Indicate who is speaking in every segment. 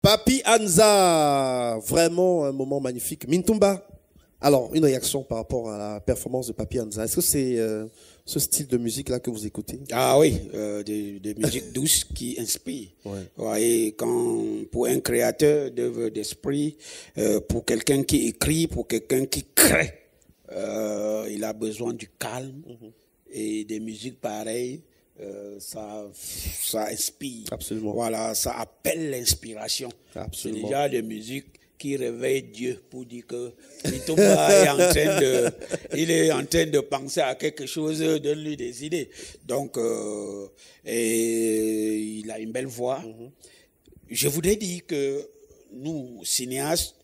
Speaker 1: Papi Anza, vraiment un moment magnifique. Mintumba, alors une réaction par rapport à la performance de Papi Anza. Est-ce que c'est ce style de musique-là que vous écoutez?
Speaker 2: Ah oui, des musiques douces qui inspirent.
Speaker 1: Ouais.
Speaker 2: Ouais, et pour un créateur d'œuvres d'esprit, pour quelqu'un qui écrit, pour quelqu'un qui crée, il a besoin du calme. Et des musiques pareilles, ça inspire.
Speaker 1: Absolument.
Speaker 2: Voilà, ça appelle l'inspiration. C'est
Speaker 1: Absolument.
Speaker 2: déjà des musiques qui réveillent Dieu pour dire que Mitumba il est en train de penser à quelque chose, donne-lui des idées. Donc, et il a une belle voix. Je voudrais dire que nous, cinéastes,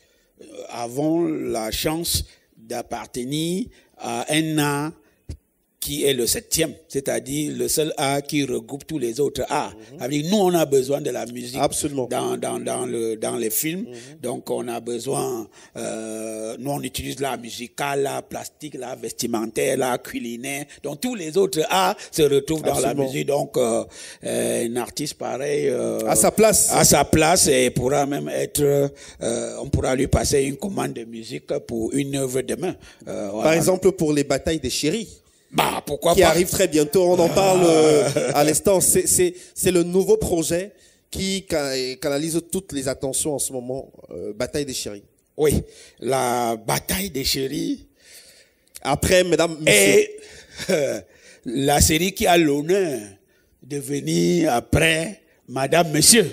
Speaker 2: avons la chance d'appartenir à un art qui est le 7e, c'est-à-dire le seul art qui regroupe tous les autres arts. Avec nous, on a besoin de la musique.
Speaker 1: Absolument.
Speaker 2: Dans les films. Donc, on a besoin, nous, on utilise l'art musical, l'art plastique, l'art vestimentaire, l'art culinaire. Donc, tous les autres arts se retrouvent dans la musique. Donc, un artiste pareil,
Speaker 1: à sa place,
Speaker 2: et pourra même être, on pourra lui passer une commande de musique pour une œuvre demain.
Speaker 1: Par exemple, pour les batailles des chéris.
Speaker 2: Bah, pourquoi
Speaker 1: qui
Speaker 2: pas?
Speaker 1: arrive très bientôt. On en parle à l'instant. C'est le nouveau projet qui canalise toutes les attentions en ce moment. Bataille des chéris.
Speaker 2: Oui, la bataille des chéris.
Speaker 1: Après, mesdames, messieurs.
Speaker 2: Et la série qui a l'honneur de venir après Madame, Monsieur,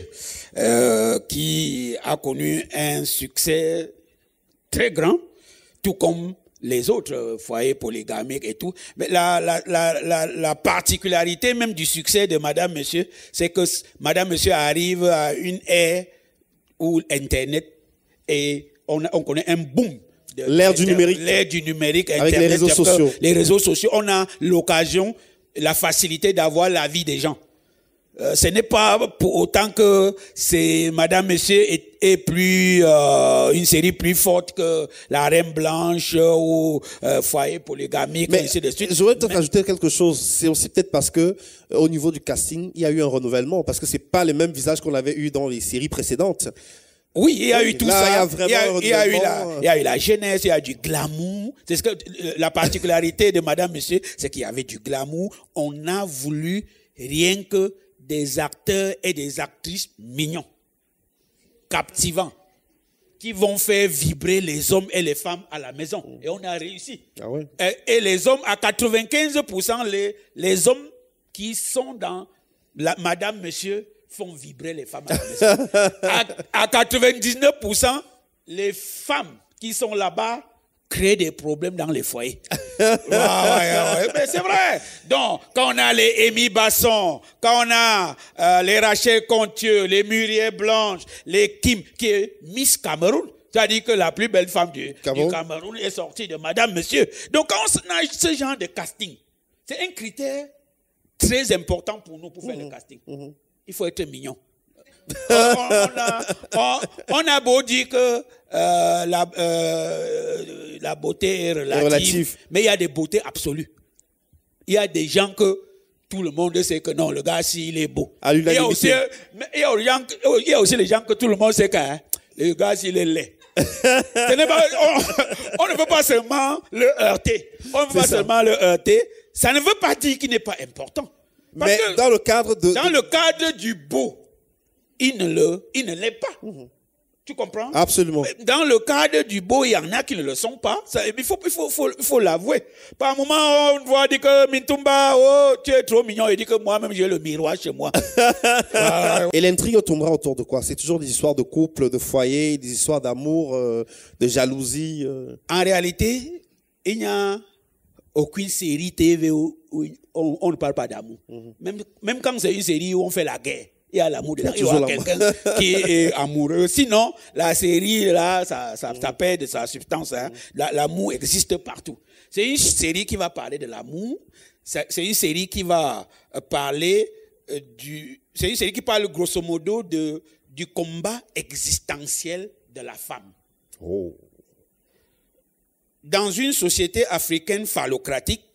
Speaker 2: qui a connu un succès très grand, tout comme les autres foyers polygamiques et tout. Mais la particularité même du succès de Madame, Monsieur, c'est que Madame, Monsieur arrive à une ère où Internet et on connaît un boom.
Speaker 1: L'ère du numérique.
Speaker 2: L'ère du numérique.
Speaker 1: Avec
Speaker 2: Internet,
Speaker 1: les réseaux sociaux.
Speaker 2: Les réseaux sociaux, on a l'occasion, la facilité d'avoir la vie des gens. Ce n'est pas pour autant que c'est Madame, Monsieur est plus une série plus forte que La Reine Blanche ou Foyer polygamique,
Speaker 1: mais
Speaker 2: ainsi de suite.
Speaker 1: J'aurais peut-être rajouter quelque chose. C'est aussi peut-être parce que au niveau du casting, il y a eu un renouvellement parce que c'est pas les mêmes visages qu'on avait eu dans les séries précédentes.
Speaker 2: Oui, il y a eu tout
Speaker 1: là,
Speaker 2: ça.
Speaker 1: Il y
Speaker 2: a eu la jeunesse, il y a du glamour. C'est ce que la particularité de Madame, Monsieur, c'est qu'il y avait du glamour. On a voulu rien que des acteurs et des actrices mignons, captivants, qui vont faire vibrer les hommes et les femmes à la maison. Et on a réussi.
Speaker 1: Ah ouais.
Speaker 2: Et les hommes, à 95%, les hommes qui sont dans Madame, Monsieur, font vibrer les femmes à la maison. À 99%, les femmes qui sont là-bas créent des problèmes dans les foyers. Ouais, mais c'est vrai. Donc, quand on a les Amy Basson, quand on a les Rachel Contieux, les Muriel Blanche, les Kim, qui est Miss Cameroun, c'est-à-dire que la plus belle femme du Cameroun est sortie de Madame, Monsieur. Donc, quand on a ce genre de casting, c'est un critère très important pour nous pour faire le casting. Il faut être mignon. On a beau dire que la beauté est relative, mais il y a des beautés absolues. Il y a des gens que tout le monde sait que non, le gars, s'il est beau. Il y a aussi les gens que tout le monde sait que le gars, s'il est laid. On ne veut pas seulement le heurter. Ça ne veut pas dire qu'il n'est pas important. Parce
Speaker 1: mais dans le cadre
Speaker 2: du beau, il ne l'est pas. Tu comprends?
Speaker 1: Absolument.
Speaker 2: Dans le cadre du beau, il y en a qui ne le sont pas. Il faut l'avouer. Par un moment, on voit dire que Mintumba, oh, tu es trop mignon. Il dit que moi-même, j'ai le miroir chez moi.
Speaker 1: Et l'intrigue tournera autour de quoi? C'est toujours des histoires de couple, de foyer, des histoires d'amour, de jalousie.
Speaker 2: En réalité, il n'y a aucune série TV où on ne parle pas d'amour. Même quand c'est une série où on fait la guerre. Il y a l'amour dedans. Il y a quelqu'un qui est amoureux. Sinon, la série, là, ça perd de sa substance. Hein. L'amour existe partout. C'est une série qui va parler de l'amour. C'est une série qui va parler c'est une série qui parle grosso modo du combat existentiel de la femme.
Speaker 1: Oh.
Speaker 2: Dans une société africaine phallocratique,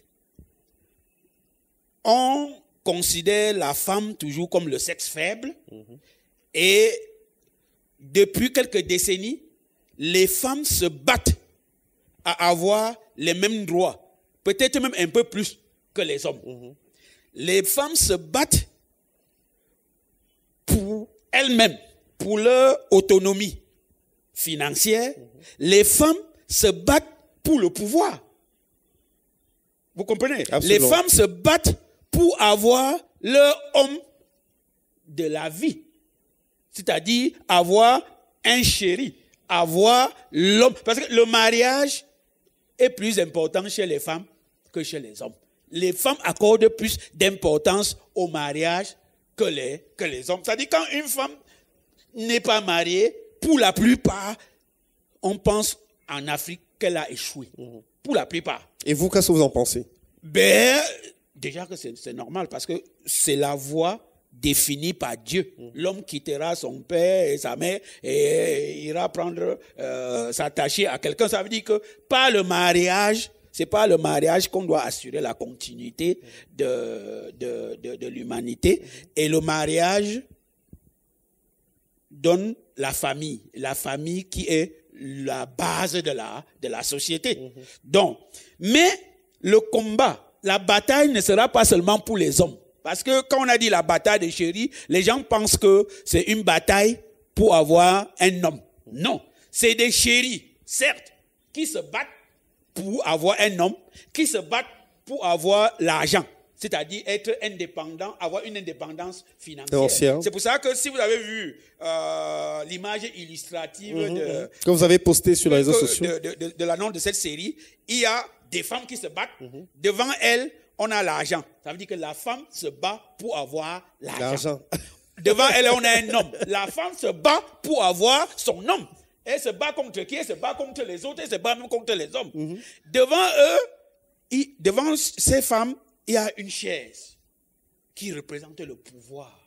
Speaker 2: on considère la femme toujours comme le sexe faible et depuis quelques décennies, les femmes se battent à avoir les mêmes droits, peut-être même un peu plus que les hommes. Les femmes se battent pour elles-mêmes, pour leur autonomie financière. Les femmes se battent pour le pouvoir. Vous comprenez?
Speaker 1: Absolument.
Speaker 2: Les femmes se battent pour avoir leur homme de la vie. C'est-à-dire avoir un chéri, avoir l'homme. Parce que le mariage est plus important chez les femmes que chez les hommes. Les femmes accordent plus d'importance au mariage que les hommes. C'est-à-dire quand une femme n'est pas mariée, pour la plupart, on pense en Afrique qu'elle a échoué. Pour la plupart.
Speaker 1: Et vous, qu'est-ce que vous en pensez?
Speaker 2: Ben, déjà que c'est normal parce que c'est la voie définie par Dieu. L'homme quittera son père et sa mère et ira prendre, s'attacher à quelqu'un. Ça veut dire que par le mariage, c'est pas le mariage qu'on doit assurer la continuité de l'humanité. Et le mariage donne la famille qui est la base de la société. Donc, mais le combat, la bataille ne sera pas seulement pour les hommes. Parce que quand on a dit la bataille des chéris, les gens pensent que c'est une bataille pour avoir un homme. Non, c'est des chéris, certes, qui se battent pour avoir un homme, qui se battent pour avoir l'argent. C'est-à-dire être indépendant, avoir une indépendance financière. C'est pour ça que si vous avez vu l'image illustrative
Speaker 1: que vous avez posté sur les réseaux sociaux
Speaker 2: de l'annonce de cette série, il y a des femmes qui se battent. Devant elles, on a l'argent. Ça veut dire que la femme se bat pour avoir l'argent. Devant elle, on a un homme. La femme se bat pour avoir son homme. Elle se bat contre qui? Elle se bat contre les autres, elle se bat même contre les hommes. Devant eux, devant ces femmes, il y a une chaise qui représente le pouvoir.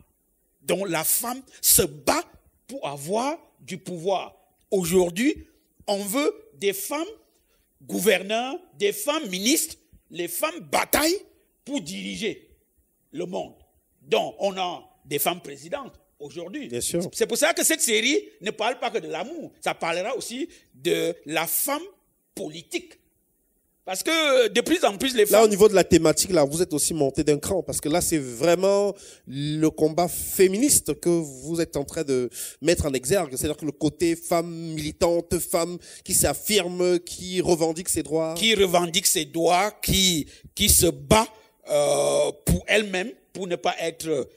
Speaker 2: Donc la femme se bat pour avoir du pouvoir. Aujourd'hui, on veut des femmes gouverneurs, des femmes ministres. Les femmes bataillent pour diriger le monde. Donc on a des femmes présidentes aujourd'hui.
Speaker 1: Bien sûr.
Speaker 2: C'est pour ça que cette série ne parle pas que de l'amour. Ça parlera aussi de la femme politique. Parce que de plus en plus, les femmes...
Speaker 1: Là, au niveau de la thématique, là, vous êtes aussi monté d'un cran. Parce que là, c'est vraiment le combat féministe que vous êtes en train de mettre en exergue. C'est-à-dire que le côté femme militante, femme qui s'affirme, qui revendique ses droits.
Speaker 2: Qui revendique ses droits, qui se bat pour elle-même, pour ne pas être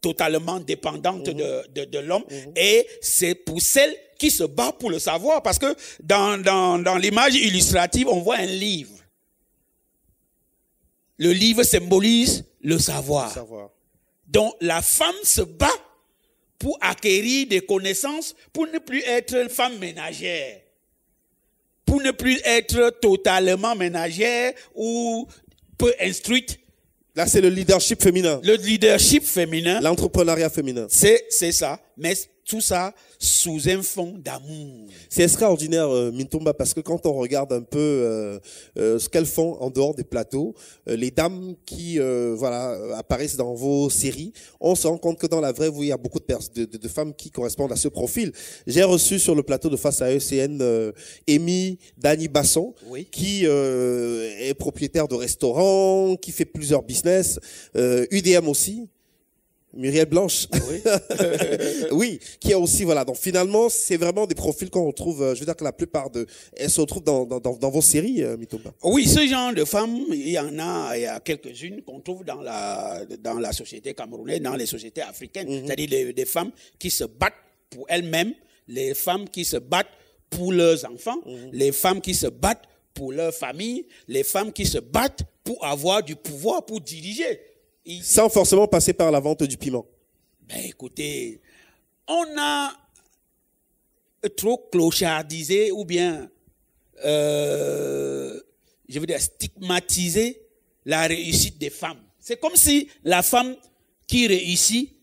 Speaker 2: totalement dépendante de l'homme. Et c'est pour celle qui se bat pour le savoir, parce que dans l'image illustrative, on voit un livre. Le livre symbolise le savoir. Donc la femme se bat pour acquérir des connaissances, pour ne plus être une femme ménagère, pour ne plus être totalement ménagère ou peu instruite.
Speaker 1: Là, c'est le leadership féminin.
Speaker 2: Le leadership féminin.
Speaker 1: L'entrepreneuriat féminin.
Speaker 2: C'est ça. Mais tout ça sous un fond d'amour.
Speaker 1: C'est extraordinaire, Mintumba, parce que quand on regarde un peu ce qu'elles font en dehors des plateaux, les dames qui apparaissent dans vos séries, on se rend compte que dans la vraie vie, il y a beaucoup de femmes qui correspondent à ce profil. J'ai reçu sur le plateau de Face à ECN Amy Dani Basson,
Speaker 2: oui,
Speaker 1: qui est propriétaire de restaurants, qui fait plusieurs business, UDM aussi. Muriel Blanche, oui, oui, qui a aussi, voilà. Donc finalement, c'est vraiment des profils qu'on retrouve. Je veux dire que la plupart elles se retrouvent dans vos séries, Mintumba.
Speaker 2: Oui, ce genre de femmes, il y a quelques-unes qu'on trouve dans la société camerounaise, dans les sociétés africaines. C'est-à-dire des femmes qui se battent pour elles-mêmes, les femmes qui se battent pour leurs enfants, les femmes qui se battent pour leur famille, les femmes qui se battent pour avoir du pouvoir, pour diriger.
Speaker 1: Sans forcément passer par la vente du piment.
Speaker 2: Ben écoutez, on a trop clochardisé ou bien, je veux dire, stigmatisé la réussite des femmes. C'est comme si la femme qui réussit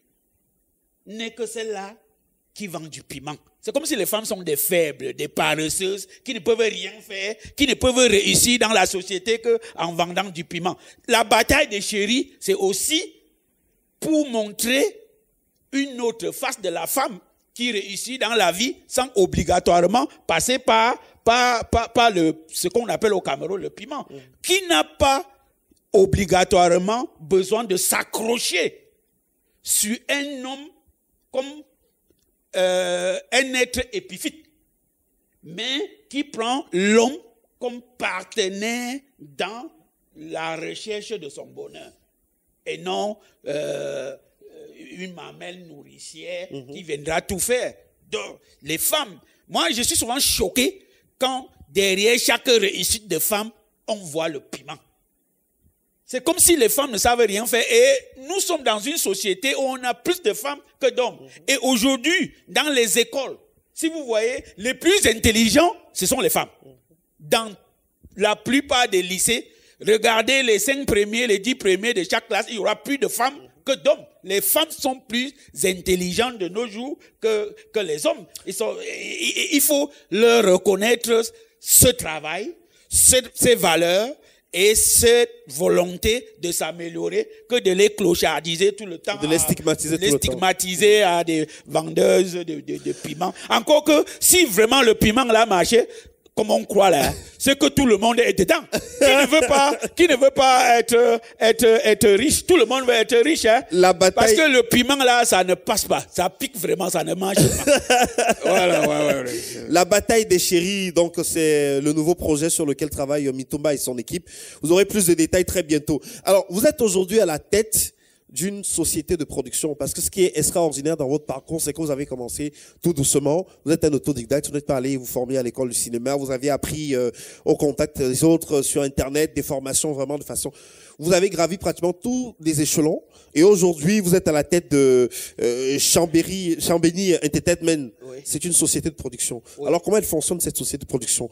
Speaker 2: n'est que celle-là qui vend du piment. C'est comme si les femmes sont des faibles, des paresseuses, qui ne peuvent rien faire, qui ne peuvent réussir dans la société qu'en vendant du piment. La bataille des chéris, c'est aussi pour montrer une autre face de la femme qui réussit dans la vie sans obligatoirement passer par ce qu'on appelle au Cameroun le piment, qui n'a pas obligatoirement besoin de s'accrocher sur un homme comme un être épiphyte, mais qui prend l'homme comme partenaire dans la recherche de son bonheur et non une mamelle nourricière qui viendra tout faire. Donc, les femmes, moi je suis souvent choqué quand derrière chaque réussite de femme, on voit le piment. C'est comme si les femmes ne savent rien faire. Et nous sommes dans une société où on a plus de femmes que d'hommes. Et aujourd'hui, dans les écoles, si vous voyez, les plus intelligents, ce sont les femmes. Dans la plupart des lycées, regardez les 5 premiers, les 10 premiers de chaque classe, il y aura plus de femmes que d'hommes. Les femmes sont plus intelligentes de nos jours que les hommes. Il faut leur reconnaître ce travail, ces valeurs, et cette volonté de s'améliorer que de les clochardiser tout le temps.
Speaker 1: De les stigmatiser tout le temps.
Speaker 2: Stigmatiser à des vendeuses de piments. Encore que si vraiment le piment là marchait, comme on croit là, c'est que tout le monde est dedans. Qui ne veut pas être riche? Tout le monde veut être riche, hein?
Speaker 1: La bataille...
Speaker 2: Parce que le piment là, ça ne passe pas. Ça pique vraiment, ça ne marche pas. Voilà, ouais.
Speaker 1: La bataille des chéris, donc c'est le nouveau projet sur lequel travaille Mintumba et son équipe. Vous aurez plus de détails très bientôt. Alors, vous êtes aujourd'hui à la tête d'une société de production, parce que ce qui est extraordinaire dans votre parcours, c'est que vous avez commencé tout doucement. Vous êtes un autodidacte, vous n'êtes pas allé vous former à l'école du cinéma, vous avez appris au contact des autres sur Internet, des formations vraiment de façon... Vous avez gravi pratiquement tous les échelons, et aujourd'hui, vous êtes à la tête de Chambéry Entertainment. Oui. C'est une société de production. Oui. Alors, comment elle fonctionne, cette société de production?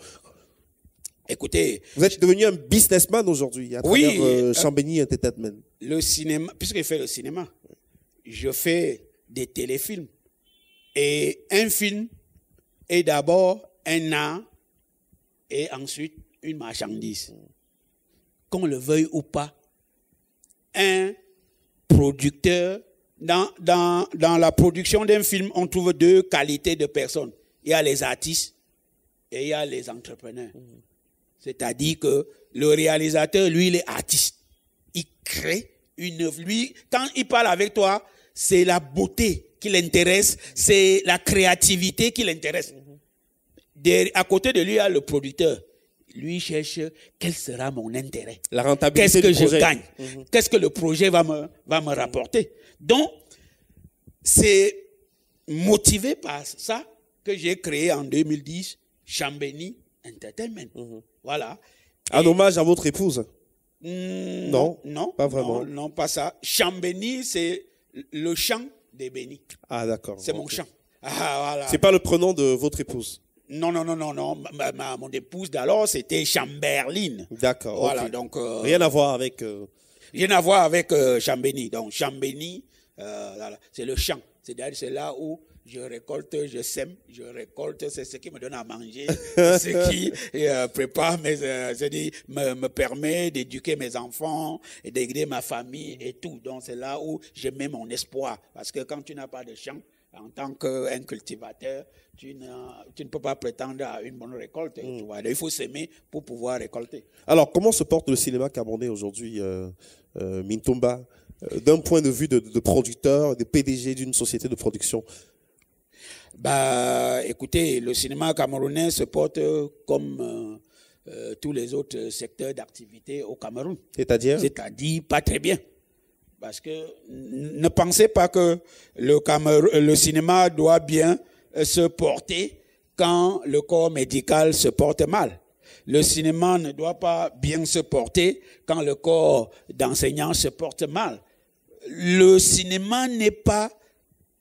Speaker 2: Écoutez,
Speaker 1: vous êtes devenu un businessman aujourd'hui à travers Chambéry Entertainment.
Speaker 2: Le cinéma, puisque je fais le cinéma, je fais des téléfilms. Et un film est d'abord un art et ensuite une marchandise. Qu'on le veuille ou pas, un producteur, dans la production d'un film, on trouve 2 qualités de personnes. Il y a les artistes et il y a les entrepreneurs. C'est-à-dire que le réalisateur, lui, il est artiste. Il crée une œuvre. Lui, quand il parle avec toi, c'est la beauté qui l'intéresse, c'est la créativité qui l'intéresse. À côté de lui, il y a le producteur. Lui cherche quel sera mon intérêt.
Speaker 1: La rentabilité.
Speaker 2: Qu'est-ce que je gagne? Qu'est-ce que le projet va me rapporter? Donc, c'est motivé par ça que j'ai créé en 2010 Chambéry Entertainment. Voilà.
Speaker 1: Un hommage à votre épouse?
Speaker 2: Non,
Speaker 1: pas vraiment.
Speaker 2: Non, pas ça. Chambéry, c'est le champ des bénis.
Speaker 1: Ah, d'accord.
Speaker 2: C'est mon champ. Ah, voilà.
Speaker 1: C'est pas le prénom de votre épouse?
Speaker 2: Non. Mon épouse d'alors, c'était Chamberline.
Speaker 1: D'accord.
Speaker 2: Voilà,
Speaker 1: okay.
Speaker 2: donc.
Speaker 1: Rien à voir avec.
Speaker 2: Rien à voir avec Chambéry. Donc, Chambéry, c'est le champ. C'est-à-dire, c'est là où je récolte, je sème, je récolte, c'est ce qui me donne à manger, ce qui prépare me permet d'éduquer mes enfants, et d'aider ma famille et tout. Donc c'est là où je mets mon espoir. Parce que quand tu n'as pas de champ, en tant qu'un cultivateur, tu ne peux pas prétendre à une bonne récolte. Tu vois. Il faut s'aimer pour pouvoir récolter.
Speaker 1: Alors, comment se porte le cinéma camerounais aujourd'hui, Mintumba, d'un point de vue de producteur, de PDG d'une société de production?
Speaker 2: Écoutez, le cinéma camerounais se porte comme tous les autres secteurs d'activité au Cameroun.
Speaker 1: C'est-à-dire
Speaker 2: pas très bien. Parce que ne pensez pas que le cinéma doit bien se porter quand le corps médical se porte mal. Le cinéma ne doit pas bien se porter quand le corps d'enseignant se porte mal. Le cinéma n'est pas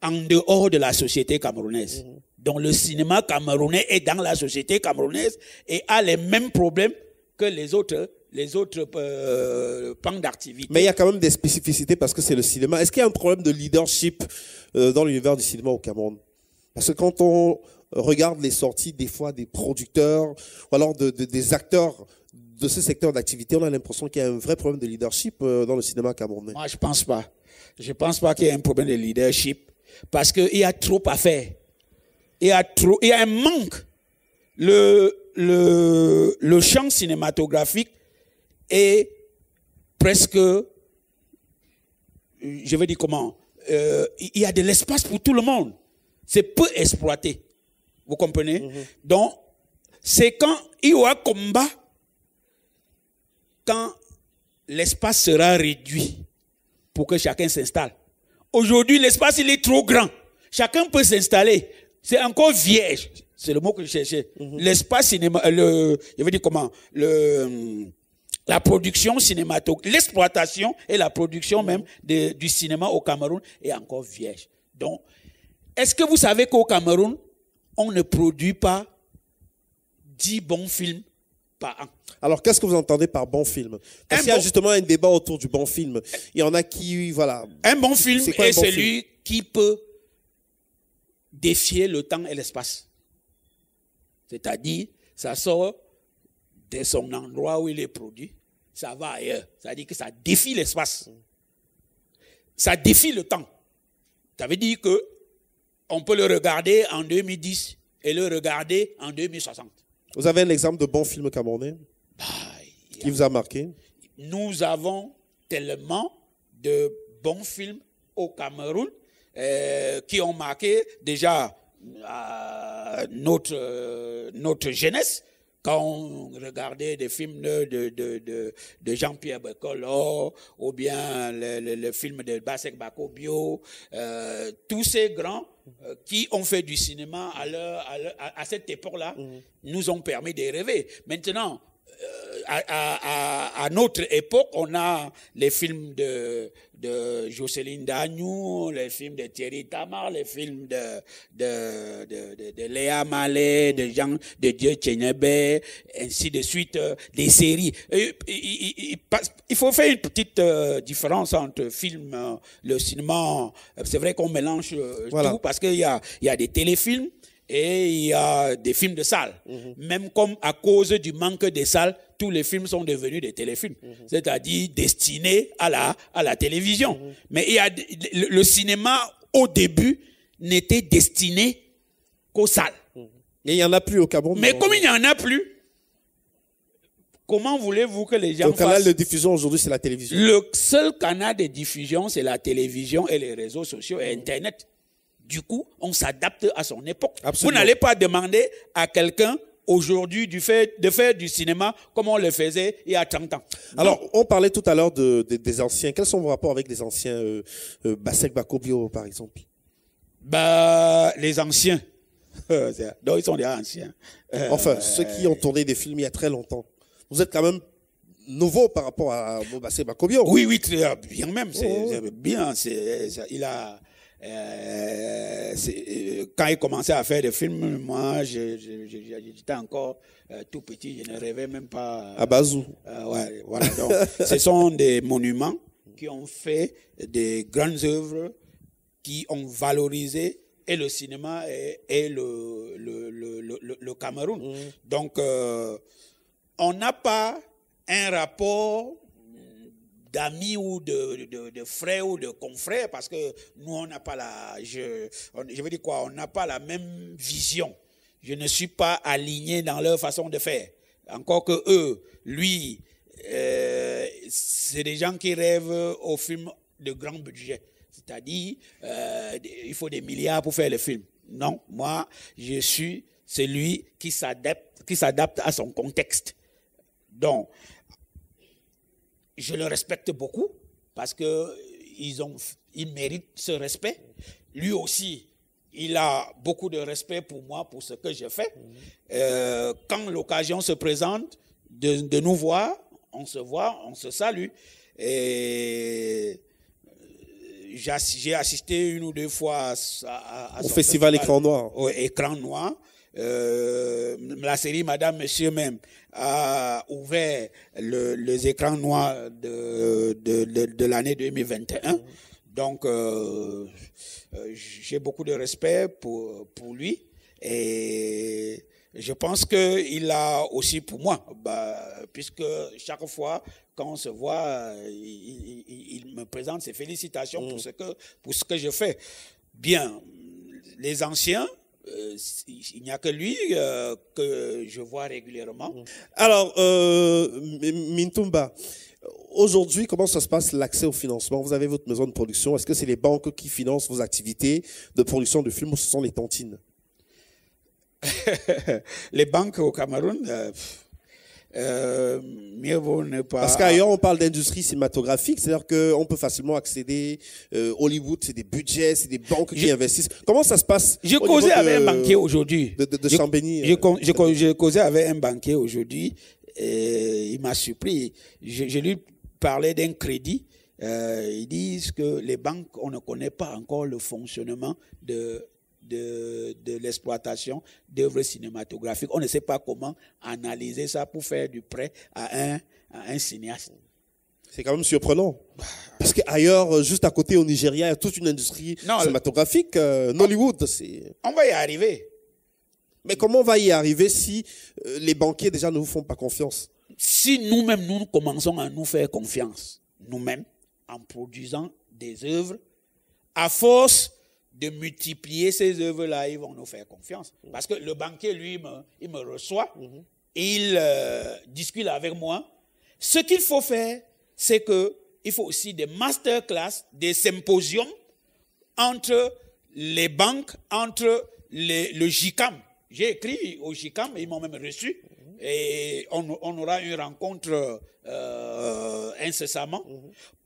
Speaker 2: en dehors de la société camerounaise. Donc le cinéma camerounais est dans la société camerounaise et a les mêmes problèmes que les autres pans d'activité.
Speaker 1: Mais il y a quand même des spécificités parce que c'est le cinéma. Est-ce qu'il y a un problème de leadership dans l'univers du cinéma au Cameroun? Parce que quand on regarde les sorties des fois des producteurs ou alors des acteurs de ce secteur d'activité, on a l'impression qu'il y a un vrai problème de leadership dans le cinéma camerounais.
Speaker 2: Moi, je pense pas. Je pense pas qu'il y ait un problème de leadership parce qu'il y a trop à faire. il y a un manque. Le champ cinématographique est presque, je vais dire comment, il y a de l'espace pour tout le monde. C'est peu exploité. Vous comprenez? Donc, c'est quand il y aura combat, quand l'espace sera réduit pour que chacun s'installe. Aujourd'hui, l'espace, il est trop grand. Chacun peut s'installer. C'est encore vierge. C'est le mot que je cherchais. L'espace cinéma, je veux dire comment, la production cinématographique, l'exploitation et la production même du cinéma au Cameroun est encore vierge. Donc, est-ce que vous savez qu'au Cameroun, on ne produit pas 10 bons films par an?
Speaker 1: Alors, qu'est-ce que vous entendez par bon film? Parce qu'il y a justement un débat autour du bon film. Il y en a qui, voilà.
Speaker 2: Un bon film est celui qui peut défier le temps et l'espace. C'est-à-dire, ça sort de son endroit où il est produit, ça va ailleurs. C'est-à-dire que ça défie l'espace. Ça défie le temps. Ça veut dire que on peut le regarder en 2010 et le regarder en 2060.
Speaker 1: Vous avez un exemple de bon film camerounais qui vous a marqué? Nous
Speaker 2: avons tellement de bons films au Cameroun qui ont marqué déjà notre jeunesse. Quand on regardait des films de Jean-Pierre Bekolo, ou bien le film de Basek Bakobio, tous ces grands qui ont fait du cinéma à cette époque-là, nous ont permis de rêver. Maintenant, à notre époque, on a les films de Jocelyne Dagnou, les films de Thierry Tamar, les films de Léa Mallet, de Dieu Tchénébé, ainsi de suite, des séries. Il faut faire une petite différence entre film, le cinéma. C'est vrai qu'on mélange tout parce qu'il y a des téléfilms et il y a des films de salle. Même comme à cause du manque de salles, tous les films sont devenus des téléfilms, c'est-à-dire destinés à la télévision. Mais il y a le cinéma au début n'était destiné qu'aux salles.
Speaker 1: Et il n'y en a plus au Cameroun.
Speaker 2: Mais comme il n'y en a plus, comment voulez-vous que les gens
Speaker 1: fassent? Le canal de diffusion aujourd'hui, c'est la télévision.
Speaker 2: Le seul canal de diffusion, c'est la télévision et les réseaux sociaux et Internet. Du coup, on s'adapte à son époque. Absolument. Vous n'allez pas demander à quelqu'un aujourd'hui de faire du cinéma comme on le faisait il y a 30 ans.
Speaker 1: Alors, on parlait tout à l'heure des anciens. Quels sont vos rapports avec les anciens Basek Bakobio, par exemple?
Speaker 2: Les anciens. Donc, ils sont des anciens.
Speaker 1: Enfin, ceux qui ont tourné des films il y a très longtemps. Vous êtes quand même nouveau par rapport à Basek Bakobio.
Speaker 2: Oui, très bien même. C'est bien. Il a... quand il commençait à faire des films, moi, j'étais encore tout petit, je ne rêvais même pas.
Speaker 1: À Bazou.
Speaker 2: Ouais, voilà. Donc, ce sont des monuments qui ont fait des grandes œuvres qui ont valorisé et le cinéma et le Cameroun. Donc, on n'a pas un rapport d'amis ou de frères ou de confrères, parce que nous, on n'a pas je veux dire quoi, on n'a pas la même vision. Je ne suis pas aligné dans leur façon de faire. Encore que eux, lui, c'est des gens qui rêvent aux films de grand budget. C'est-à-dire, il faut des milliards pour faire le film. Non, moi, je suis celui qui s'adapte à son contexte. Donc, je le respecte beaucoup parce qu'ils méritent ce respect. Lui aussi, il a beaucoup de respect pour moi, pour ce que je fais. Quand l'occasion se présente de nous voir, on se salue. Et j'ai assisté une ou deux fois
Speaker 1: au festival Écran Noir.
Speaker 2: Au Écran Noir. La série Madame, Monsieur même a ouvert les écrans noirs de l'année 2021. Donc, j'ai beaucoup de respect pour lui et je pense qu'il a aussi pour moi, puisque chaque fois quand on se voit, il me présente ses félicitations pour ce que je fais. Bien, les anciens, il n'y a que lui que je vois régulièrement.
Speaker 1: Alors, Mintumba, aujourd'hui, comment ça se passe l'accès au financement? Vous avez votre maison de production. Est-ce que c'est les banques qui financent vos activités de production de films ou ce sont les tontines?
Speaker 2: Les banques au Cameroun, mieux vaut ne pas...
Speaker 1: Parce qu'ailleurs, on parle d'industrie cinématographique, c'est-à-dire qu'on peut facilement accéder. Hollywood, c'est des budgets, c'est des banques qui investissent. Comment ça se passe?
Speaker 2: J'ai causé avec un banquier aujourd'hui.
Speaker 1: De Chambéry.
Speaker 2: J'ai causé avec un banquier aujourd'hui. Il m'a surpris. Je lui parlais d'un crédit. Ils disent que les banques, on ne connaît pas encore le fonctionnement de l'exploitation d'œuvres cinématographiques. On ne sait pas comment analyser ça pour faire du prêt à un cinéaste.
Speaker 1: C'est quand même surprenant. Parce qu'ailleurs, juste à côté au Nigeria, il y a toute une industrie cinématographique. Nollywood, c'est...
Speaker 2: On va y arriver.
Speaker 1: Mais comment on va y arriver si les banquiers déjà ne vous font pas confiance?
Speaker 2: Si nous-mêmes, nous commençons à nous faire confiance, nous-mêmes, en produisant des œuvres, à force de multiplier ces œuvres-là, ils vont nous faire confiance. Parce que le banquier, lui, il me reçoit, il discute avec moi. Ce qu'il faut faire, c'est qu'il faut aussi des masterclass, des symposiums entre les banques, entre le JICAM. J'ai écrit au JICAM, ils m'ont même reçu, et on aura une rencontre incessamment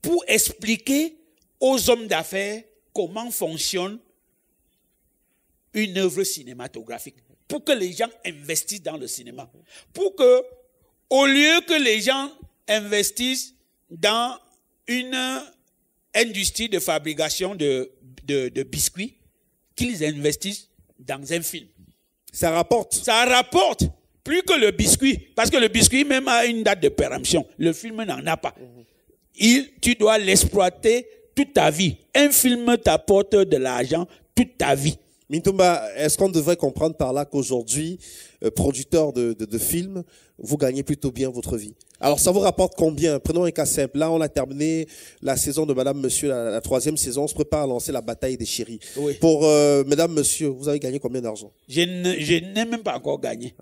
Speaker 2: pour expliquer aux hommes d'affaires comment fonctionne une œuvre cinématographique, pour que les gens investissent dans le cinéma, pour que, au lieu que les gens investissent dans une industrie de fabrication de biscuits, qu'ils investissent dans un film.
Speaker 1: Ça rapporte.
Speaker 2: Ça rapporte plus que le biscuit, parce que le biscuit même a une date de péremption. Le film n'en a pas. Tu dois l'exploiter toute ta vie. Un film t'apporte de l'argent toute ta vie.
Speaker 1: Mintumba, est-ce qu'on devrait comprendre par là qu'aujourd'hui, producteur de films, vous gagnez plutôt bien votre vie? Alors, ça vous rapporte combien? Prenons un cas simple. Là, on a terminé la saison de Madame, Monsieur, la 3e saison. On se prépare à lancer la bataille des chéris.
Speaker 2: Oui.
Speaker 1: Pour Mesdames, Monsieur, vous avez gagné combien d'argent?
Speaker 2: Je n'ai même pas encore gagné.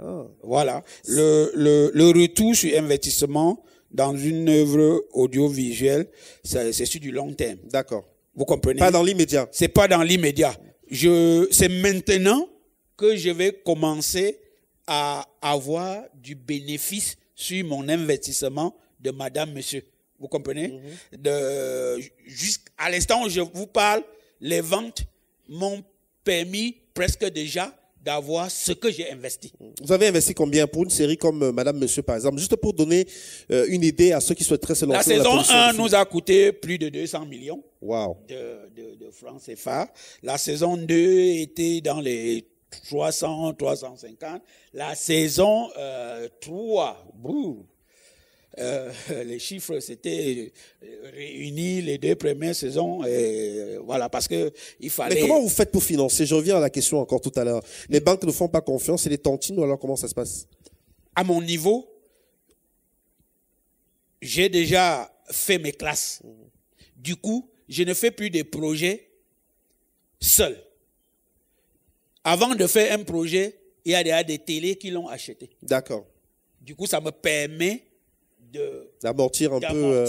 Speaker 2: Voilà. Le retour sur investissement dans une œuvre audiovisuelle, c'est sur du long terme.
Speaker 1: D'accord.
Speaker 2: Vous comprenez?
Speaker 1: Pas dans l'immédiat.
Speaker 2: C'est pas dans l'immédiat. C'est maintenant que je vais commencer à avoir du bénéfice sur mon investissement de Madame, Monsieur. Vous comprenez? Jusqu'à l'instant où je vous parle, les ventes m'ont permis presque déjà d'avoir ce que j'ai investi.
Speaker 1: Vous avez investi combien pour une série comme Madame, Monsieur, par exemple? Juste pour donner une idée à ceux qui souhaiteraient se lancer
Speaker 2: dans
Speaker 1: la
Speaker 2: saison 1 nous a coûté plus de 200 millions de francs CFA. La saison 2 était dans les 300, 350. La saison 3, les chiffres s'étaient réunis les 2 premières saisons, et voilà, parce que il fallait...
Speaker 1: Mais comment vous faites pour financer? Je reviens à la question encore tout à l'heure. Les banques ne font pas confiance, c'est les tontines, ou alors comment ça se passe?
Speaker 2: À mon niveau, j'ai déjà fait mes classes. Du coup, je ne fais plus de projets seul. Avant de faire un projet, il y a déjà des télés qui l'ont acheté.
Speaker 1: D'accord.
Speaker 2: Du coup, ça me permet
Speaker 1: d'amortir un peu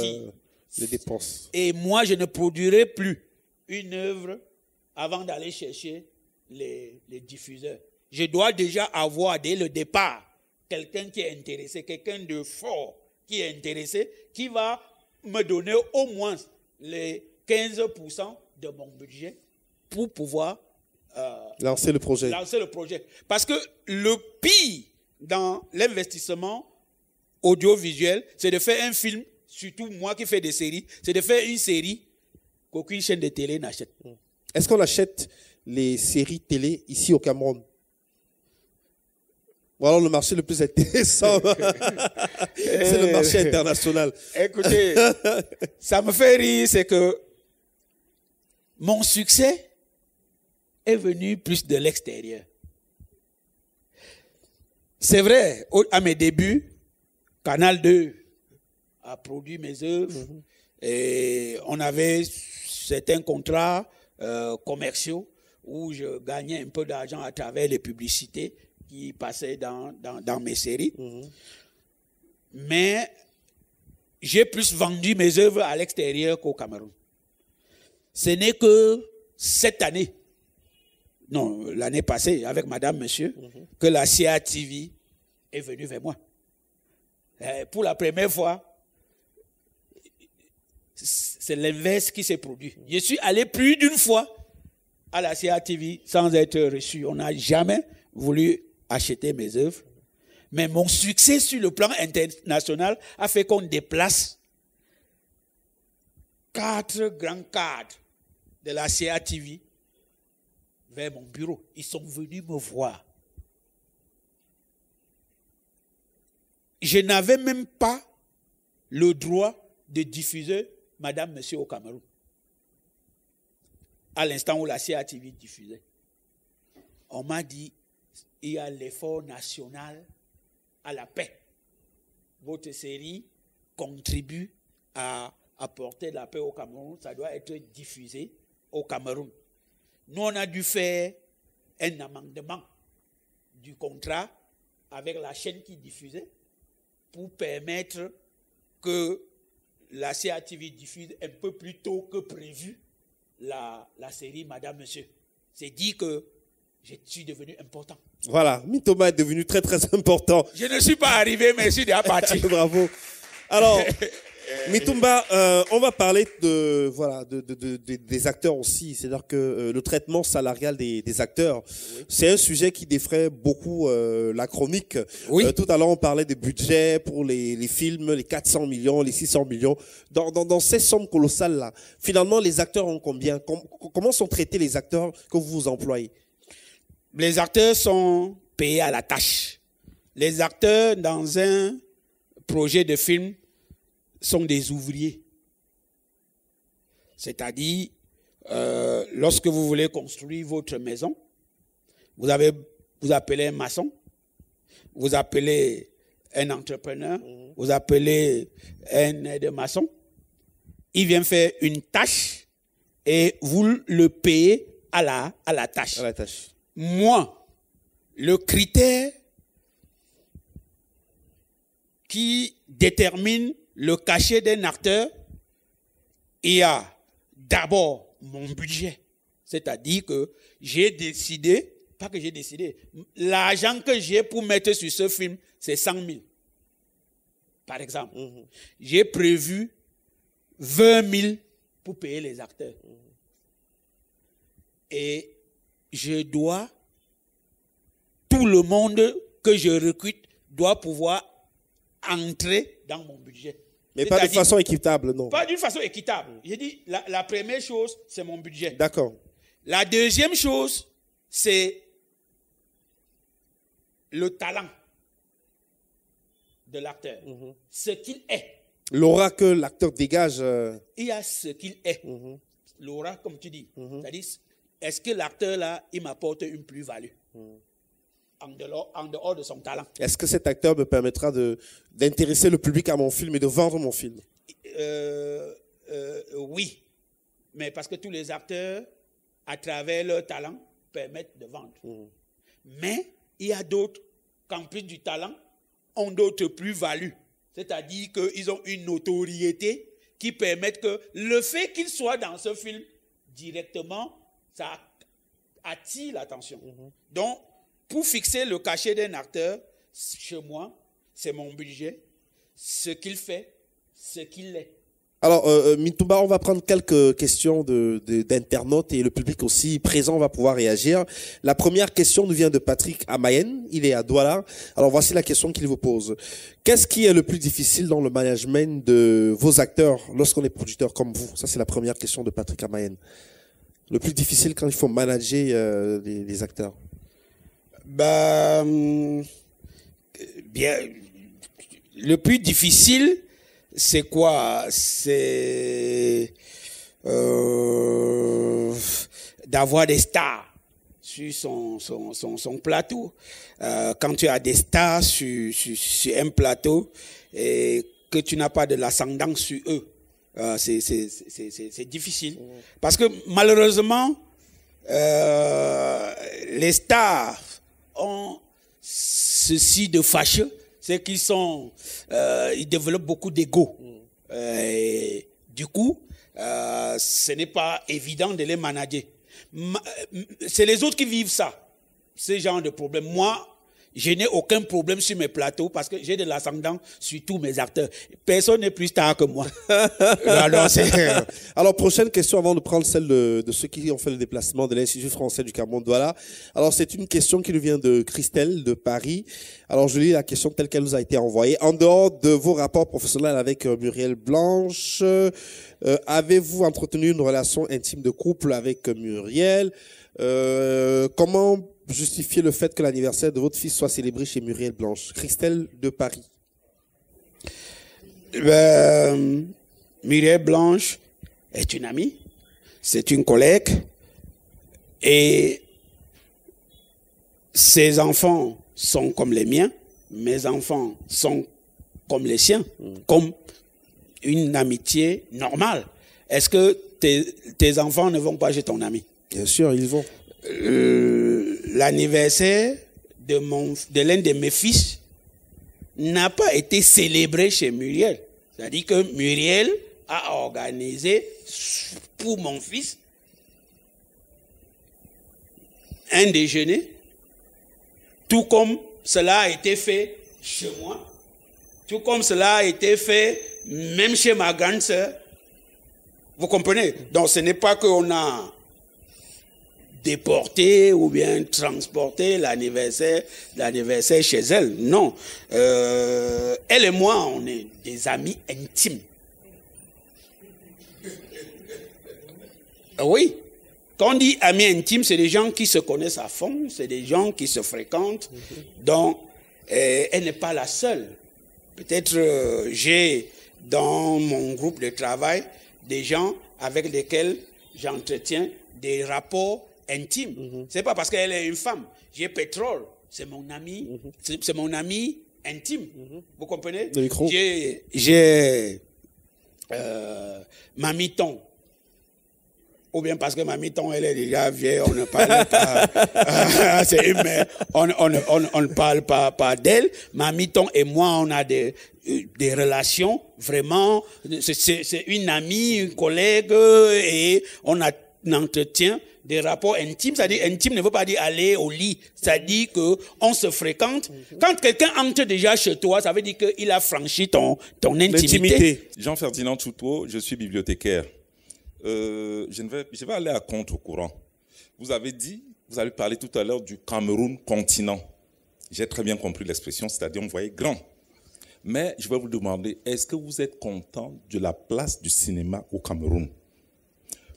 Speaker 1: les dépenses.
Speaker 2: Et moi, je ne produirai plus une œuvre avant d'aller chercher les diffuseurs. Je dois déjà avoir dès le départ quelqu'un qui est intéressé, quelqu'un de fort qui est intéressé, qui va me donner au moins les 15% de mon budget pour pouvoir
Speaker 1: lancer le projet.
Speaker 2: Parce que le pire dans l'investissement audiovisuel, c'est de faire un film, surtout moi qui fais des séries, c'est de faire une série qu'aucune chaîne de télé n'achète.
Speaker 1: Est-ce qu'on achète les séries télé ici au Cameroun? Ou alors le marché le plus intéressant, c'est le marché international.
Speaker 2: Écoutez, ça me fait rire, c'est que mon succès est venu plus de l'extérieur. C'est vrai, à mes débuts, Canal 2 a produit mes œuvres et on avait certains contrats commerciaux où je gagnais un peu d'argent à travers les publicités qui passaient dans mes séries. Mais j'ai plus vendu mes œuvres à l'extérieur qu'au Cameroun. Ce n'est que cette année, non, l'année passée, avec Madame, Monsieur, que la CATV est venue vers moi. Pour la première fois, c'est l'inverse qui s'est produit. Je suis allé plus d'une fois à la CATV sans être reçu. On n'a jamais voulu acheter mes œuvres. Mais mon succès sur le plan international a fait qu'on déplace 4 grands cadres de la CATV vers mon bureau. Ils sont venus me voir. Je n'avais même pas le droit de diffuser Madame, Monsieur au Cameroun. À l'instant où la CATV diffusait. On m'a dit, il y a l'effort national à la paix. Votre série contribue à apporter la paix au Cameroun. Ça doit être diffusé au Cameroun. Nous, on a dû faire un amendement du contrat avec la chaîne qui diffusait pour permettre que la CATV diffuse un peu plus tôt que prévu la série Madame, Monsieur. C'est dit que je suis devenu important.
Speaker 1: Voilà, Mintoma est devenu très très important.
Speaker 2: Je ne suis pas arrivé, mais je suis déjà parti.
Speaker 1: Bravo. Alors, Mitumba, on va parler des acteurs aussi. C'est-à-dire que le traitement salarial des acteurs, c'est un sujet qui défraie beaucoup la chronique.
Speaker 2: Oui.
Speaker 1: Tout à l'heure, on parlait des budgets pour les films, les 400 millions, les 600 millions. Dans ces sommes colossales-là, finalement, les acteurs ont combien? Comment sont traités les acteurs que vous employez?
Speaker 2: Les acteurs sont payés à la tâche. Les acteurs, dans un projet de film, sont des ouvriers. C'est-à-dire, lorsque vous voulez construire votre maison, vous appelez un maçon, vous appelez un entrepreneur, vous appelez un aide-maçon. Il vient faire une tâche et vous le payez à la tâche.
Speaker 1: À la tâche.
Speaker 2: Moi, le critère qui détermine le cachet d'un acteur, il y a d'abord mon budget. C'est-à-dire que j'ai décidé, pas que j'ai décidé, l'argent que j'ai pour mettre sur ce film, c'est 100 000. Par exemple. J'ai prévu 20 000 pour payer les acteurs. Et je dois, tout le monde que je recrute doit pouvoir entrer dans mon budget.
Speaker 1: Mais pas de façon équitable, non?
Speaker 2: Pas d'une façon équitable. J'ai dit, la première chose, c'est mon budget.
Speaker 1: D'accord.
Speaker 2: La deuxième chose, c'est le talent de l'acteur. Ce qu'il est.
Speaker 1: L'aura que l'acteur dehage.
Speaker 2: Il y a ce qu'il est. L'aura, comme tu dis. C'est-à-dire, est-ce que l'acteur là, il m'apporte une plus-value en dehors de son talent?
Speaker 1: Est-ce que cet acteur me permettra d'intéresser le public à mon film et de vendre mon film?
Speaker 2: Oui. Mais parce que tous les acteurs, à travers leur talent, permettent de vendre. Mais il y a d'autres, qu'en plus du talent, ont d'autres plus-values. C'est-à-dire qu'ils ont une notoriété qui permet que le fait qu'ils soient dans ce film, directement, ça attire l'attention. Donc, pour fixer le cachet d'un acteur, chez moi, c'est mon budget, ce qu'il fait, ce qu'il est.
Speaker 1: Alors, Mintouba, on va prendre quelques questions d'internautes et le public aussi présent va pouvoir réagir. La première question nous vient de Patrick Amayen, il est à Douala. Alors, voici la question qu'il vous pose. Qu'est-ce qui est le plus difficile dans le management de vos acteurs lorsqu'on est producteur comme vous? Ça, c'est la première question de Patrick Amayen. Le plus difficile quand il faut manager les acteurs?
Speaker 2: Bien, le plus difficile, c'est quoi? C'est d'avoir des stars sur son plateau. Quand tu as des stars sur un plateau et que tu n'as pas de l'ascendant sur eux, c'est difficile. Parce que malheureusement, les stars ont ceci de fâcheux, c'est qu'ils ils développent beaucoup d'ego. Du coup, ce n'est pas évident de les manager. C'est les autres qui vivent ça, ce genre de problème. Moi, je n'ai aucun problème sur mes plateaux parce que j'ai de l'ascendant sur tous mes acteurs. Personne n'est plus star que moi.
Speaker 1: Alors, prochaine question avant de prendre celle de ceux qui ont fait le déplacement de l'Institut français du Cameroun Douala. Alors, c'est une question qui nous vient de Christelle de Paris. Alors, je lis la question telle qu'elle nous a été envoyée. En dehors de vos rapports professionnels avec Muriel Blanche, avez-vous entretenu une relation intime de couple avec Muriel? Comment justifier le fait que l'anniversaire de votre fils soit célébré chez Muriel Blanche? Christelle de Paris.
Speaker 2: Muriel Blanche est une amie, c'est une collègue, et ses enfants sont comme les miens, mes enfants sont comme les siens, comme une amitié normale. Est-ce que tes enfants ne vont pas chez ton ami?
Speaker 1: Bien sûr, ils vont.
Speaker 2: L'anniversaire de l'un de mes fils n'a pas été célébré chez Muriel. C'est-à-dire que Muriel a organisé pour mon fils un déjeuner, tout comme cela a été fait chez moi, tout comme cela a été fait même chez ma grande sœur. Vous comprenez? Donc ce n'est pas qu'on a déporter ou bien transporter l'anniversaire chez elle. Non. Elle et moi, on est des amis intimes. Oui. Quand on dit amis intimes, c'est des gens qui se connaissent à fond, c'est des gens qui se fréquentent. Donc, elle n'est pas la seule. Peut-être j'ai dans mon groupe de travail des gens avec lesquels j'entretiens des rapports intime. C'est pas parce qu'elle est une femme. J'ai Pétrole, c'est mon ami, c'est mon ami intime. Vous comprenez?
Speaker 1: Le micro.
Speaker 2: J'ai Mamiton. Ou bien parce que Mamiton, elle est déjà vieille, on ne parle pas. C'est une mère, on ne parle pas d'elle. Mamiton et moi, on a des relations vraiment. C'est une amie, une collègue, et on entretient des rapports intimes. C'est-à-dire, intime ne veut pas dire aller au lit. C'est-à-dire qu'on se fréquente. Quand quelqu'un entre déjà chez toi, ça veut dire qu'il a franchi ton intimité.
Speaker 3: Jean-Ferdinand Chouto, je suis bibliothécaire. Je vais aller à contre-courant. Vous avez parlé tout à l'heure du Cameroun continent. J'ai très bien compris l'expression, c'est-à-dire on voyait grand. Mais je vais vous demander, est-ce que vous êtes content de la place du cinéma au Cameroun?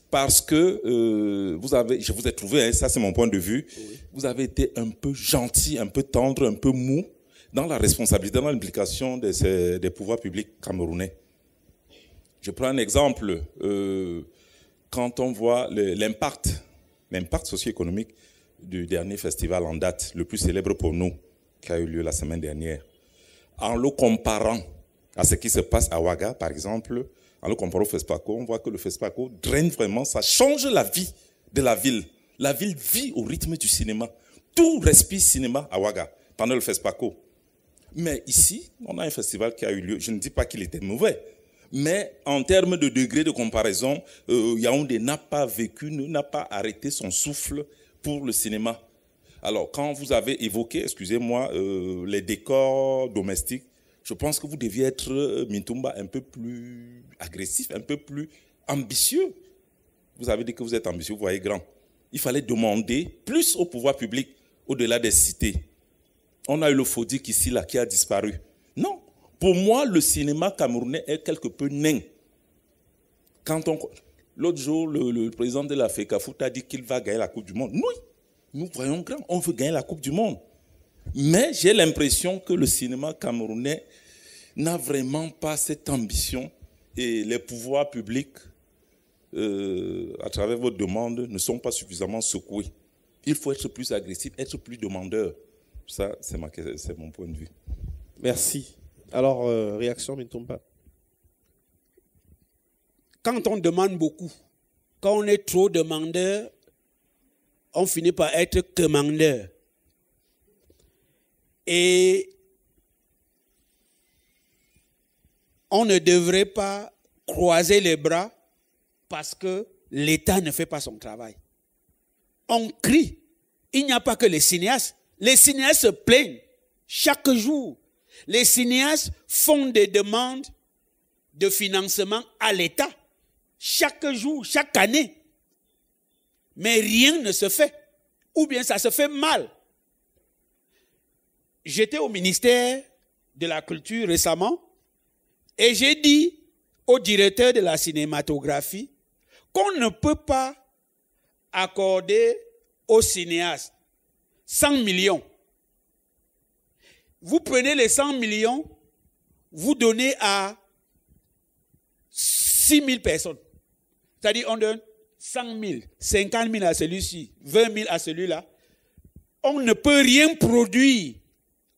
Speaker 3: Parce que je vous ai trouvé, hein, ça c'est mon point de vue, vous avez été un peu gentil, un peu tendre, un peu mou dans la responsabilité, dans l'implication des pouvoirs publics camerounais. Je prends un exemple, quand on voit l'impact socio-économique du dernier festival en date, le plus célèbre pour nous, qui a eu lieu la semaine dernière, en le comparant à ce qui se passe à Ouaga, par exemple, en le comparant au FESPACO, on voit que le FESPACO draine vraiment, ça change la vie de la ville. La ville vit au rythme du cinéma. Tout respire cinéma à Ouaga pendant le FESPACO. Mais ici, on a un festival qui a eu lieu. Je ne dis pas qu'il était mauvais, mais en termes de degré de comparaison, Yaoundé n'a pas arrêté son souffle pour le cinéma. Alors, quand vous avez évoqué, excusez-moi, les décors domestiques, je pense que vous deviez être, Mintumba, un peu plus agressif, un peu plus ambitieux. Vous avez dit que vous êtes ambitieux, vous voyez grand. Il fallait demander plus au pouvoir public, au-delà des cités. On a eu le FODIC ici, là, qui a disparu. Non. Pour moi, le cinéma camerounais est quelque peu nain. L'autre jour, le président de la FECAFOOT a dit qu'il va gagner la Coupe du Monde. Oui, nous voyons grand, on veut gagner la Coupe du Monde. Mais j'ai l'impression que le cinéma camerounais n'a vraiment pas cette ambition et les pouvoirs publics, à travers votre demande, ne sont pas suffisamment secoués. Il faut être plus agressif, être plus demandeur. Ça, c'est mon point de vue.
Speaker 1: Merci. Alors, réaction, Mintumba.
Speaker 2: Quand on demande beaucoup, quand on est trop demandeur, on finit par être commandeur. Et on ne devrait pas croiser les bras parce que l'État ne fait pas son travail. On crie. Il n'y a pas que les cinéastes. Les cinéastes se plaignent chaque jour. Les cinéastes font des demandes de financement à l'État chaque jour, chaque année. Mais rien ne se fait. Ou bien ça se fait mal. J'étais au ministère de la Culture récemment et j'ai dit au directeur de la cinématographie qu'on ne peut pas accorder aux cinéastes 100 millions. Vous prenez les 100 millions, vous donnez à 6 000 personnes. C'est-à-dire on donne 100 000, 50 000 à celui-ci, 20 000 à celui-là. On ne peut rien produire,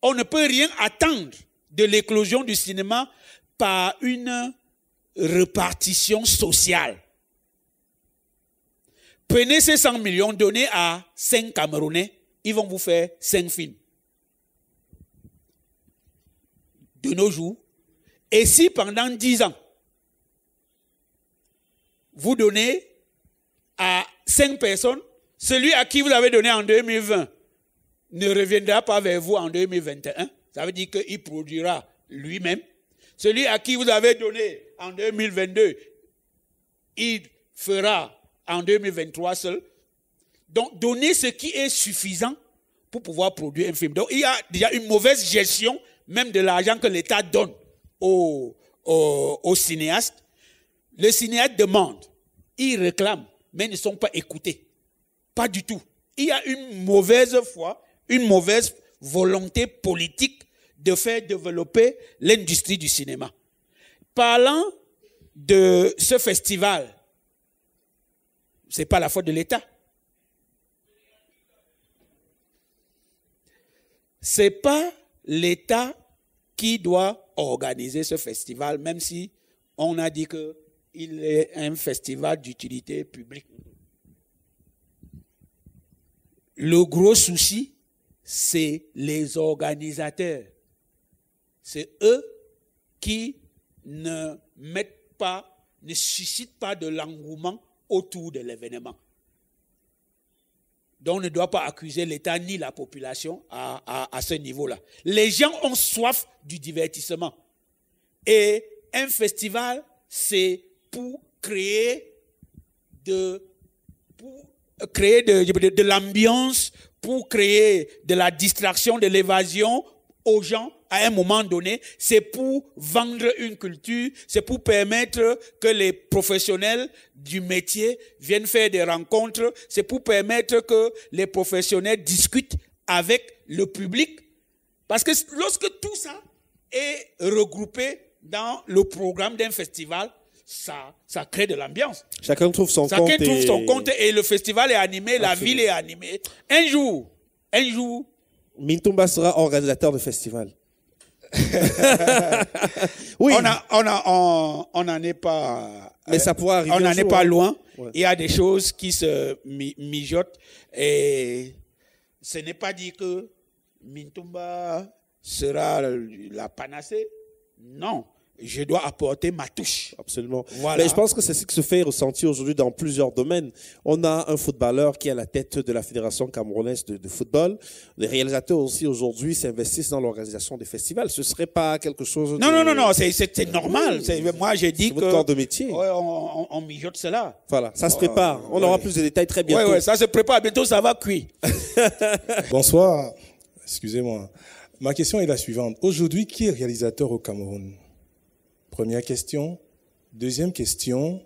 Speaker 2: on ne peut rien attendre de l'éclosion du cinéma par une répartition sociale. Prenez ces 100 millions, donnez à 5 Camerounais, ils vont vous faire 5 films. De nos jours. Et si pendant 10 ans, vous donnez à 5 personnes, celui à qui vous avez donné en 2020 ne reviendra pas vers vous en 2021. Ça veut dire qu'il produira lui-même. Celui à qui vous avez donné en 2022, il fera en 2023 seul. Donc, donnez ce qui est suffisant pour pouvoir produire un film. Donc, il y a déjà une mauvaise gestion même de l'argent que l'État donne aux cinéastes. Les cinéastes demandent, ils réclament, mais ils ne sont pas écoutés. Pas du tout. Il y a une mauvaise foi, une mauvaise volonté politique de faire développer l'industrie du cinéma. Parlant de ce festival, ce n'est pas la faute de l'État. Ce n'est pas l'État qui doit organiser ce festival, même si on a dit qu'il est un festival d'utilité publique. Le gros souci, c'est les organisateurs. C'est eux qui ne suscitent pas de l'engouement autour de l'événement. Donc on ne doit pas accuser l'État ni la population à ce niveau-là. Les gens ont soif du divertissement. Et un festival, c'est pour créer de l'ambiance, pour créer de la distraction, de l'évasion aux gens à un moment donné. C'est pour vendre une culture, c'est pour permettre que les professionnels du métier viennent faire des rencontres, c'est pour permettre que les professionnels discutent avec le public. Parce que lorsque tout ça est regroupé dans le programme d'un festival, ça crée de l'ambiance.
Speaker 1: Chacun trouve son compte.
Speaker 2: Chacun trouve son compte et le festival est animé, la ville est animée. Un jour,
Speaker 1: Mintumba sera organisateur de festival. Oui.
Speaker 2: On n'en est pas.
Speaker 1: Mais ça pourrait arriver.
Speaker 2: On n'en est pas loin.
Speaker 1: Ouais.
Speaker 2: Il y a des choses qui se mijotent et ce n'est pas dit que Mintumba sera la panacée. Non. Je dois apporter ma touche.
Speaker 1: Absolument.
Speaker 2: Voilà.
Speaker 1: Mais je pense que c'est ce qui se fait ressentir aujourd'hui dans plusieurs domaines. On a un footballeur qui est à la tête de la Fédération camerounaise de football. Les réalisateurs aussi aujourd'hui s'investissent dans l'organisation des festivals. Ce serait pas quelque chose de...
Speaker 2: Non, c'est normal. Moi, j'ai dit
Speaker 1: c'est votre corps de métier.
Speaker 2: Ouais, on mijote cela.
Speaker 1: Voilà, ça se prépare. On aura plus de détails très bientôt.
Speaker 2: Oui, ça se prépare. Bientôt, ça va cuire.
Speaker 4: Bonsoir. Excusez-moi. Ma question est la suivante. Aujourd'hui, qui est réalisateur au Cameroun ? Première question. Deuxième question.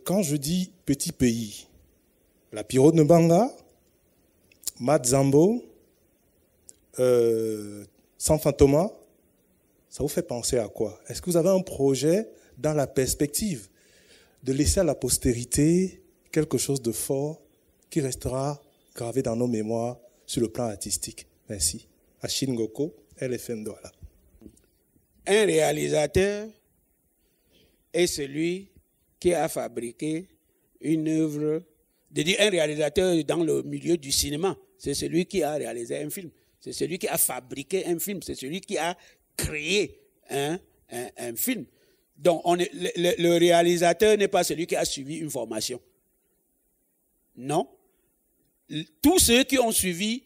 Speaker 4: Quand je dis petit pays, la Piro de Mbanga, Matt Zambo, San Fantoma, ça vous fait penser à quoi? Est-ce que vous avez un projet dans la perspective de laisser à la postérité quelque chose de fort qui restera gravé dans nos mémoires sur le plan artistique? Merci. Achille Ngoko, LFM Douala.
Speaker 2: Un réalisateur est celui qui a fabriqué une œuvre de dire un réalisateur dans le milieu du cinéma, c'est celui qui a réalisé un film, c'est celui qui a fabriqué un film, c'est celui qui a créé un film. Donc, le réalisateur n'est pas celui qui a suivi une formation. Non. Tous ceux qui ont suivi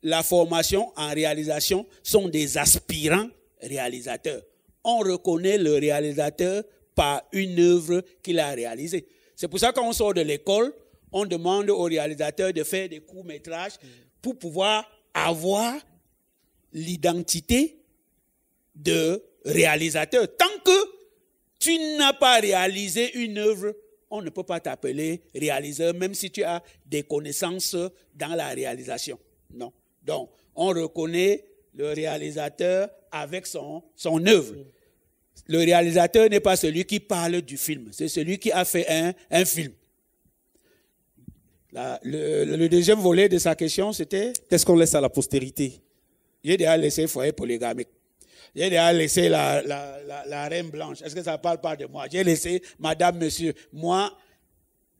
Speaker 2: la formation en réalisation sont des aspirants réalisateurs. On reconnaît le réalisateur par une œuvre qu'il a réalisée. C'est pour ça que quand on sort de l'école, on demande au réalisateur de faire des courts-métrages pour pouvoir avoir l'identité de réalisateur. Tant que tu n'as pas réalisé une œuvre, on ne peut pas t'appeler réaliseur, même si tu as des connaissances dans la réalisation. Non. Donc, on reconnaît le réalisateur avec son œuvre. Le réalisateur n'est pas celui qui parle du film, c'est celui qui a fait un film. Le deuxième volet de sa question, c'était...
Speaker 1: Qu'est-ce qu'on laisse à la postérité?
Speaker 2: J'ai déjà laissé Foyer polygamique. J'ai déjà laissé la Reine Blanche. Est-ce que ça ne parle pas de moi? J'ai laissé Madame, Monsieur. Moi,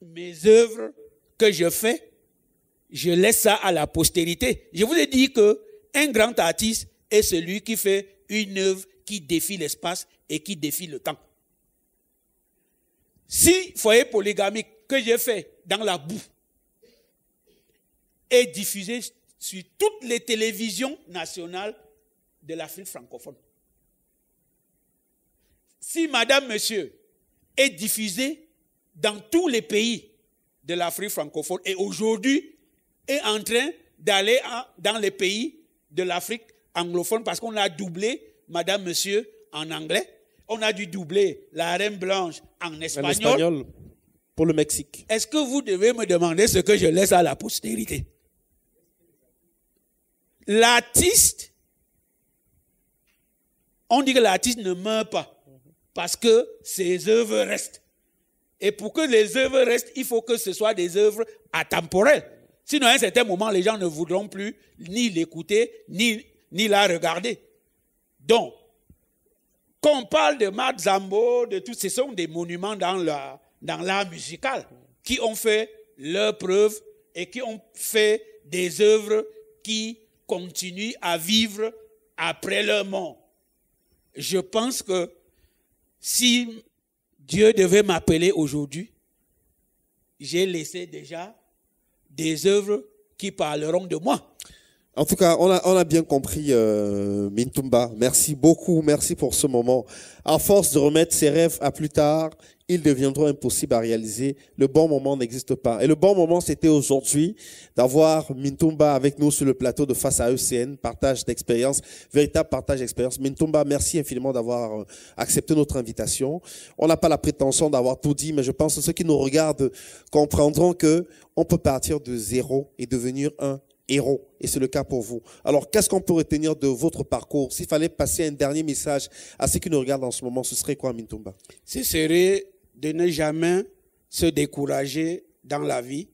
Speaker 2: mes œuvres que je fais, je laisse ça à la postérité. Je vous ai dit qu'un grand artiste est celui qui fait une œuvre qui défie l'espace et qui défie le temps. Si Foyer polygamique que j'ai fait dans la boue est diffusé sur toutes les télévisions nationales de l'Afrique francophone, si Madame, Monsieur est diffusé dans tous les pays de l'Afrique francophone et aujourd'hui est en train d'aller dans les pays de l'Afrique anglophone parce qu'on a doublé Madame, Monsieur en anglais, on a dû doubler la Reine Blanche en espagnol.
Speaker 1: Pour le Mexique.
Speaker 2: Est-ce que vous devez me demander ce que je laisse à la postérité? L'artiste, on dit que l'artiste ne meurt pas parce que ses œuvres restent. Et pour que les œuvres restent, il faut que ce soit des œuvres atemporelles. Sinon, à un certain moment, les gens ne voudront plus ni l'écouter, ni la regarder. Donc, quand on parle de Marc Zambo, de tout, ce sont des monuments dans l'art musical qui ont fait leur preuve et qui ont fait des œuvres qui continuent à vivre après leur mort. Je pense que si Dieu devait m'appeler aujourd'hui, j'ai laissé déjà des œuvres qui parleront de moi.
Speaker 1: En tout cas, on a bien compris, Mintumba. Merci beaucoup, merci pour ce moment. À force de remettre ses rêves à plus tard, ils deviendront impossibles à réaliser. Le bon moment n'existe pas. Et le bon moment, c'était aujourd'hui d'avoir Mintumba avec nous sur le plateau de Face à ECN, partage d'expérience, véritable partage d'expérience. Mintumba, merci infiniment d'avoir accepté notre invitation. On n'a pas la prétention d'avoir tout dit, mais je pense que ceux qui nous regardent comprendront que on peut partir de zéro et devenir un héros, et c'est le cas pour vous. Alors, qu'est-ce qu'on peut retenir de votre parcours? S'il fallait passer un dernier message à ceux qui nous regardent en ce moment, ce serait quoi, Mintumba?
Speaker 2: Ce serait de ne jamais se décourager dans la vie,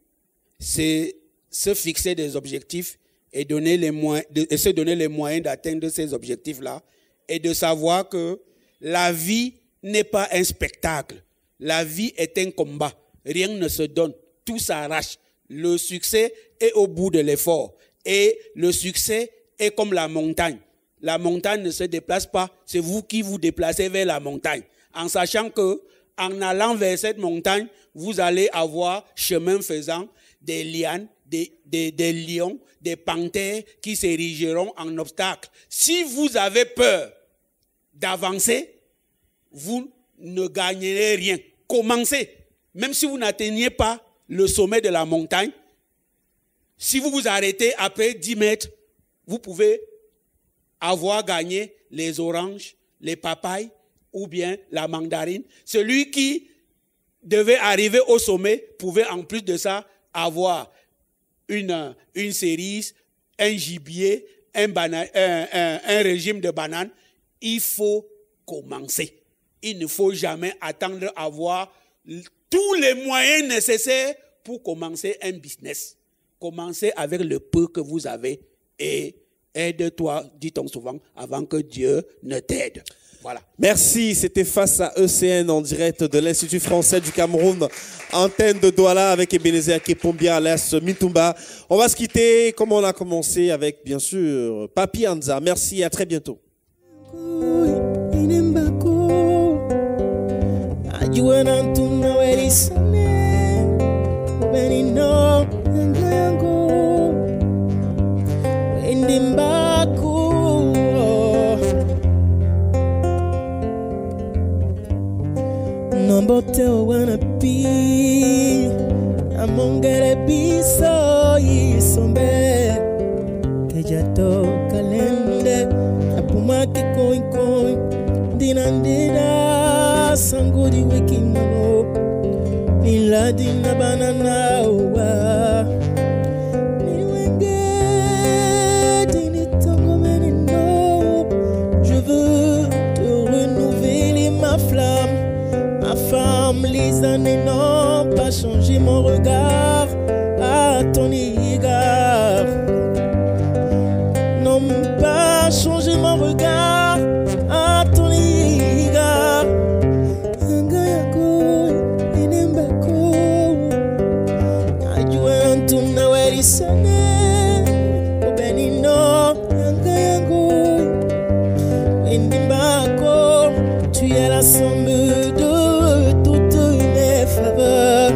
Speaker 2: c'est se fixer des objectifs et se donner les moyens d'atteindre ces objectifs-là, et de savoir que la vie n'est pas un spectacle, la vie est un combat, rien ne se donne, tout s'arrache. Le succès est au bout de l'effort. Et le succès est comme la montagne. La montagne ne se déplace pas, c'est vous qui vous déplacez vers la montagne. En sachant que, en allant vers cette montagne, vous allez avoir, chemin faisant, des lianes, des lions, des panthères qui s'érigeront en obstacle. Si vous avez peur d'avancer, vous ne gagnerez rien. Commencez. Même si vous n'atteignez pas le sommet de la montagne, si vous vous arrêtez après 10 mètres, vous pouvez avoir gagné les oranges, les papayes ou bien la mandarine. Celui qui devait arriver au sommet pouvait en plus de ça avoir une cerise, un gibier, un régime de bananes. Il faut commencer. Il ne faut jamais attendre à avoir tous les moyens nécessaires pour commencer un business. Commencez avec le peu que vous avez et aide-toi, dit-on souvent, avant que Dieu ne t'aide. Voilà.
Speaker 1: Merci, c'était Face à ECN en direct de l'Institut français du Cameroun, antenne de Douala avec Ebenezer Kepombia alias Mintumba. On va se quitter comme on a commencé avec, bien sûr, Papi Anza. Merci et à très bientôt.
Speaker 5: Nombote wana pi amongere biso isombe kejato kalende apuma kikoi koi dinandida sangudi wekimono niladina banana wa niwenge dinitongo menino. Je veux te renouveler ma flamme. Ma femme, les années n'ont pas changé mon regard à ton égard. N'ont pas changé mon regard à ton égard. Tu es la somme de toutes mes faveurs.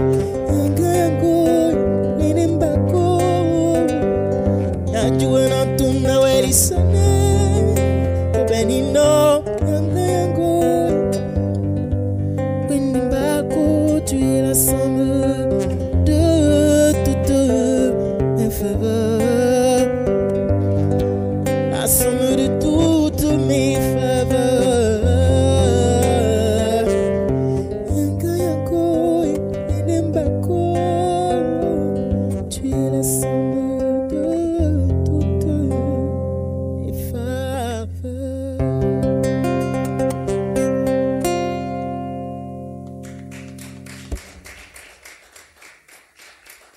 Speaker 5: Tu es la somme de toutes mes faveurs. La somme de toutes mes faveurs. Tu es la somme de toutes mes faveurs.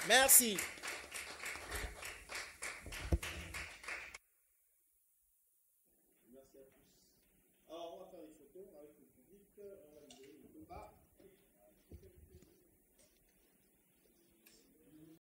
Speaker 5: Merci.